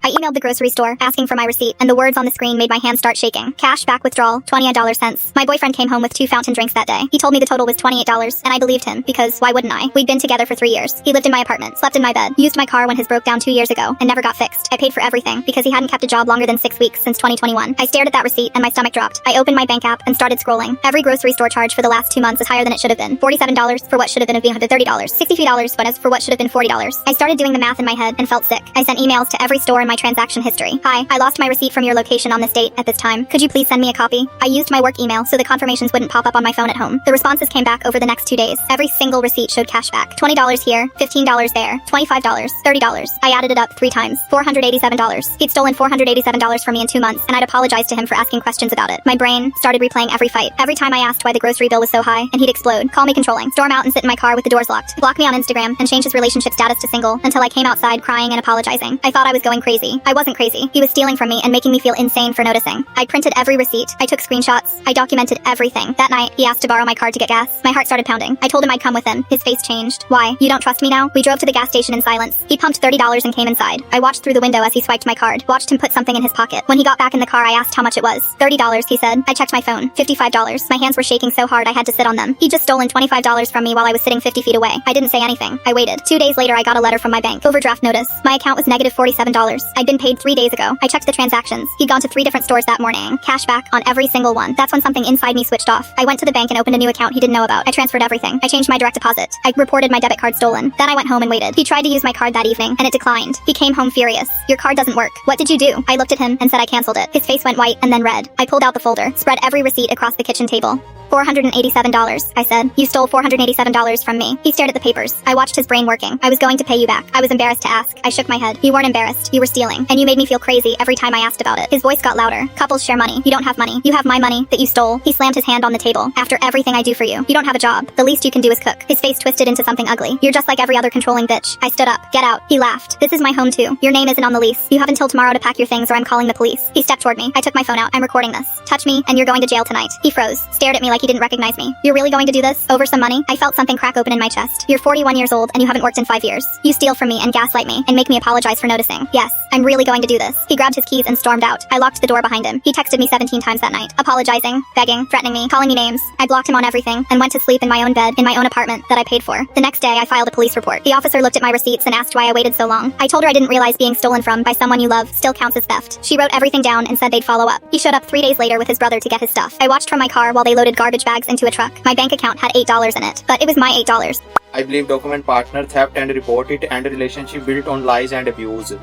I emailed the grocery store, asking for my receipt, and the words on the screen made my hand start shaking. Cash back withdrawal, $20. My boyfriend came home with 2 fountain drinks that day. He told me the total was $28, and I believed him, because why wouldn't I? We'd been together for 3 years. He lived in my apartment, slept in my bed, used my car when his broke down 2 years ago, and never got fixed. I paid for everything, because he hadn't kept a job longer than 6 weeks since 2021. I stared at that receipt, and my stomach dropped. I opened my bank app and started scrolling. Every grocery store charge for the last 2 months is higher than it should have been. $47 for what should have been $130. $63 for what should have been $40. I started doing the math in my head and felt sick. I sent emails to every store in my transaction history. Hi, I lost my receipt from your location on this date at this time. Could you please send me a copy? I used my work email so the confirmations wouldn't pop up on my phone at home. The responses came back over the next 2 days. Every single receipt showed cash back. $20 here, $15 there, $25, $30. I added it up 3 times. $487. He'd stolen $487 from me in 2 months, and I'd apologized to him for asking questions about it. My brain started replaying every fight. Every time I asked why the grocery bill was so high, and he'd explode, call me controlling, storm out and sit in my car with the doors locked, block me on Instagram, and change his relationship status to single, until I came outside crying and apologizing. I thought I was going crazy. I wasn't crazy. He was stealing from me and making me feel insane for noticing. I printed every receipt. I took screenshots. I documented everything. That night, he asked to borrow my card to get gas. My heart started pounding. I told him I'd come with him. His face changed. Why? You don't trust me now? We drove to the gas station in silence. He pumped $30 and came inside. I watched through the window as he swiped my card, watched him put something in his pocket. When he got back in the car, I asked how much it was. $30, he said. I checked my phone. $55. My hands were shaking so hard I had to sit on them. He'd just stolen $25 from me while I was sitting 50 feet away. I didn't say anything. I waited. 2 days later, I got a letter from my bank. Overdraft notice. My account was negative $47. I'd been paid 3 days ago. I checked the transactions. He'd gone to 3 different stores that morning. Cash back on every single one. That's when something inside me switched off. I went to the bank and opened a new account he didn't know about. I transferred everything. I changed my direct deposit. I reported my debit card stolen. Then I went home and waited. He tried to use my card that evening, and it declined. He came home furious. Your card doesn't work. What did you do? I looked at him and said I canceled it. His face went white and then red. I pulled out the folder, spread every receipt across the kitchen table. $487, I said. You stole $487 from me. He stared at the papers. I watched his brain working. I was going to pay you back. I was embarrassed to ask. I shook my head. You weren't embarrassed. You were stealing. And you made me feel crazy every time I asked about it. His voice got louder. Couples share money. You don't have money. You have my money that you stole. He slammed his hand on the table. After everything I do for you, you don't have a job. The least you can do is cook. His face twisted into something ugly. You're just like every other controlling bitch. I stood up. Get out. He laughed. This is my home too. Your name isn't on the lease. You have until tomorrow to pack your things or I'm calling the police. He stepped toward me. I took my phone out. I'm recording this. Touch me and you're going to jail tonight. He froze. Stared at me like he didn't recognize me. You're really going to do this? Over some money? I felt something crack open in my chest. You're 41 years old and you haven't worked in 5 years. You steal from me and gaslight me and make me apologize for noticing. Yes, I'm really going to do this. He grabbed his keys and stormed out. I locked the door behind him. He texted me 17 times that night, apologizing, begging, threatening me, calling me names. I blocked him on everything and went to sleep in my own bed in my own apartment that I paid for. The next day, I filed a police report. The officer looked at my receipts and asked why I waited so long. I told her I didn't realize being stolen from by someone you love still counts as theft. She wrote everything down and said they'd follow up. He showed up 3 days later with his brother to get his stuff. I watched from my car while they loaded garbage bags into a truck. My bank account had $8 in it, but it was my $8. I believe document partner theft and report it, and relationship built on lies and abuse.